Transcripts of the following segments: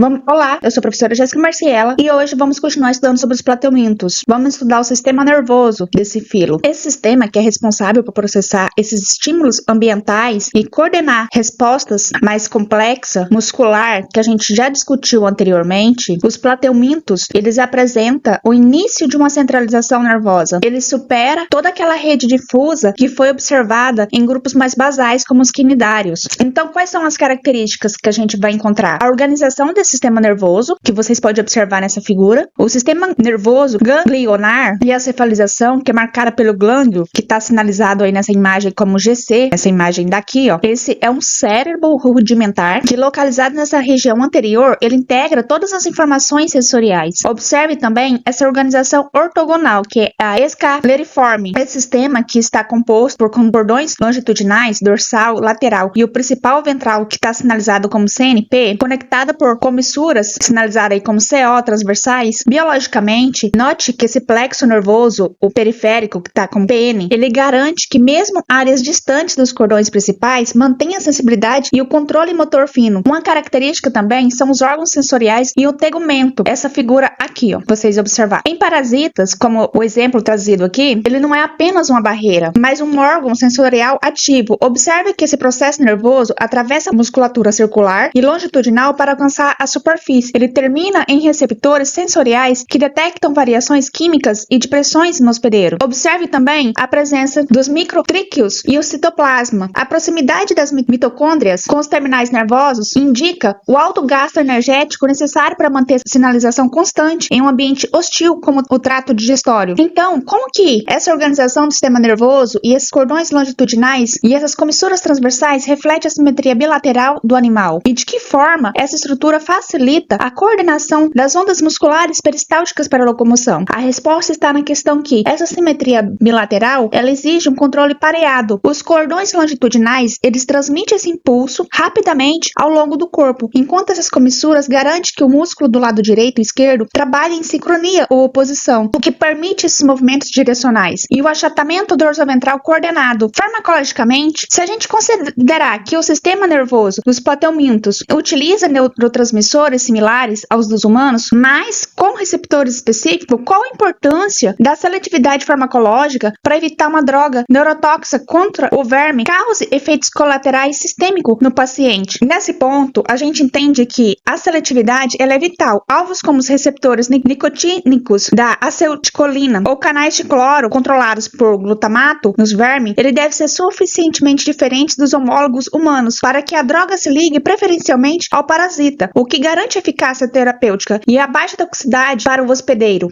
Olá, eu sou a professora Jéssica Marciela e hoje vamos continuar estudando sobre os plateumintos. Vamos estudar o sistema nervoso desse filo. Esse sistema que é responsável por processar esses estímulos ambientais e coordenar respostas mais complexas, muscular, que a gente já discutiu anteriormente. Os plateumintos, eles apresentam o início de uma centralização nervosa. Ele supera toda aquela rede difusa que foi observada em grupos mais basais como os quinidários. Então, quais são as características que a gente vai encontrar? A organização desse sistema nervoso, que vocês podem observar nessa figura, o sistema nervoso ganglionar e a cefalização, que é marcada pelo glândulo, que está sinalizado aí nessa imagem como GC, essa imagem daqui, ó. Esse é um cérebro rudimentar que, localizado nessa região anterior, ele integra todas as informações sensoriais. Observe também essa organização ortogonal, que é a escaleriforme. Esse sistema que está composto por cordões longitudinais, dorsal, lateral e o principal ventral, que está sinalizado como CNP, conectada por comissuras, sinalizada aí como CO, transversais. Biologicamente, note que esse plexo nervoso, o periférico, que está como PN, ele garante que mesmo áreas distantes dos cordões principais mantenha a sensibilidade e o controle motor fino. Uma característica também são os órgãos sensoriais e o tegumento. Essa figura aqui, ó, vocês observar. Em parasitas, como o exemplo trazido aqui, ele não é apenas uma barreira, mas um órgão sensorial ativo. Observe que esse processo nervoso atravessa a musculatura circular e longitudinal para alcançar a superfície. Ele termina em receptores sensoriais que detectam variações químicas e de pressões no hospedeiro. Observe também a presença dos microtríquios e o citoplasma. A proximidade das mitocôndrias com os terminais nervosos indica o alto gasto energético necessário para manter sinalização constante em um ambiente hostil como o trato digestório. Então, como que essa organização do sistema nervoso e esses cordões longitudinais e essas comissuras transversais reflete a simetria bilateral do animal? E de que forma essa estrutura facilita a coordenação das ondas musculares peristálticas para a locomoção? A resposta está na questão que essa simetria bilateral, ela exige um controle pareado. Os cordões longitudinais, eles transmitem esse impulso rapidamente ao longo do corpo, enquanto essas comissuras garantem que o músculo do lado direito e esquerdo trabalhem em sincronia ou oposição, o que permite esses movimentos direcionais. E o achatamento dorsoventral coordenado. Farmacologicamente, se a gente considerar que o sistema nervoso dos plateumintos utiliza neurotransmissores similares aos dos humanos, mas com receptores específicos, qual a importância da seletividade farmacológica para evitar uma droga neurotóxica contra o verme cause efeitos colaterais sistêmicos no paciente? Nesse ponto, a gente entende que a seletividade ela é vital. Alvos como os receptores nicotínicos da acetilcolina ou canais de cloro controlados por glutamato nos vermes, ele deve ser suficientemente diferente dos homólogos humanos para que a droga se ligue preferencialmente ao parasita, o que garante eficácia terapêutica e a baixa toxicidade para o hospedeiro.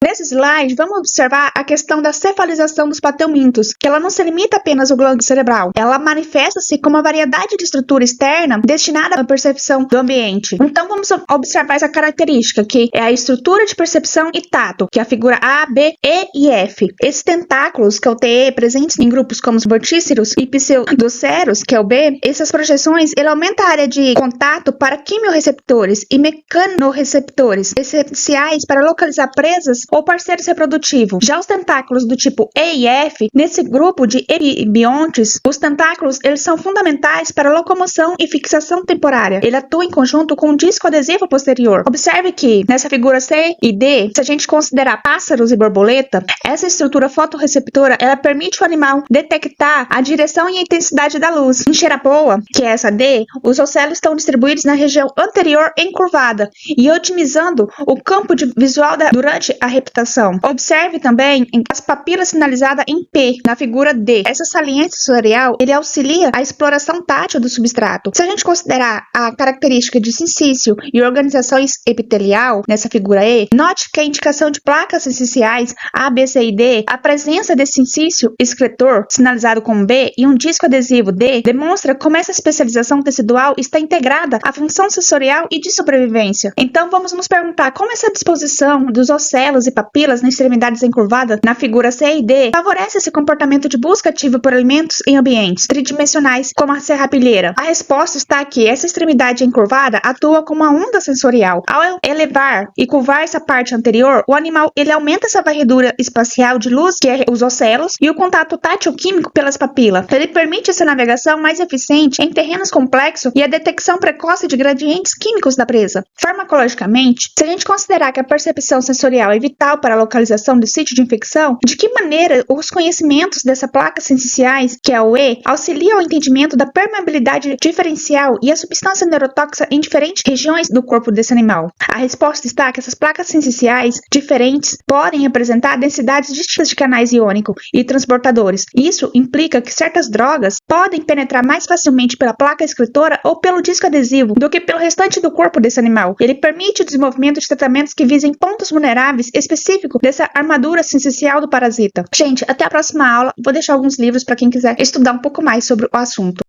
Nesse slide, vamos observar a questão da cefalização dos plateumintos, que ela não se limita apenas ao glândula cerebral, ela manifesta-se como uma variedade de estrutura externa destinada à percepção do ambiente. Então, vamos observar essa característica, que é a estrutura de percepção e tato, que é a figura A, B, E e F. Esses tentáculos, que é o TE, presentes em grupos como os vertíceros e pseudocéros, que é o B, essas projeções, ele aumenta a área de contato para quimiorreceptores e mecanorreceptores, essenciais para localizar presas ou parceiros reprodutivos. Já os tentáculos do tipo E e F, nesse grupo de ebiontes, os tentáculos eles são fundamentais para a locomoção e fixação temporária. Ele atua em conjunto com o disco adesivo posterior. Observe que nessa figura C e D, se a gente considerar pássaros e borboleta, essa estrutura fotorreceptora ela permite o animal detectar a direção e a intensidade da luz. Em Xerapoa, que é essa D, os ocelos estão distribuídos na região anterior encurvada e otimizando o campo visual durante a reptação. Observe também as papilas sinalizadas em P, na figura D. Essa saliência sensorial, ele auxilia a exploração tátil do substrato. Se a gente considerar a característica de sincício e organizações epitelial, nessa figura E, note que a indicação de placas essenciais A, B, C e D, a presença desse sincício excretor, sinalizado como B, e um disco adesivo D, demonstra como essa especialização tecidual está integrada à função sensorial e de sobrevivência. Então, vamos nos perguntar como essa disposição dos ocelos e papilas nas extremidades encurvadas na figura C e D favorece esse comportamento de busca ativa por alimentos em ambientes tridimensionais, como a serrapilheira. A resposta está que essa extremidade encurvada atua como uma onda sensorial. Ao elevar e curvar essa parte anterior, o animal ele aumenta essa varredura espacial de luz, que é os ocelos, e o contato tátil-químico pelas papilas. Ele permite essa navegação mais eficiente em terrenos complexos e a detecção precoce de gradientes químicos da presa. Farmacologicamente, se a gente considerar que a percepção sensorial é vital para a localização do sítio de infecção, de que maneira os conhecimentos dessas placas sensiciais, que é o E, auxiliam ao entendimento da permeabilidade diferencial e a substância neurotóxica em diferentes regiões do corpo desse animal? A resposta está que essas placas sensiciais diferentes podem representar densidades distintas de canais iônicos e transportadores. Isso implica que certas drogas podem penetrar mais facilmente pela placa excretora ou pelo disco adesivo do que pelo restante do corpo desse animal. Ele permite o desenvolvimento de tratamentos que visem pontos vulneráveis específicos dessa armadura sensicial do parasita. Gente, até a próxima aula. Vou deixar alguns livros para quem quiser estudar um pouco mais sobre o assunto.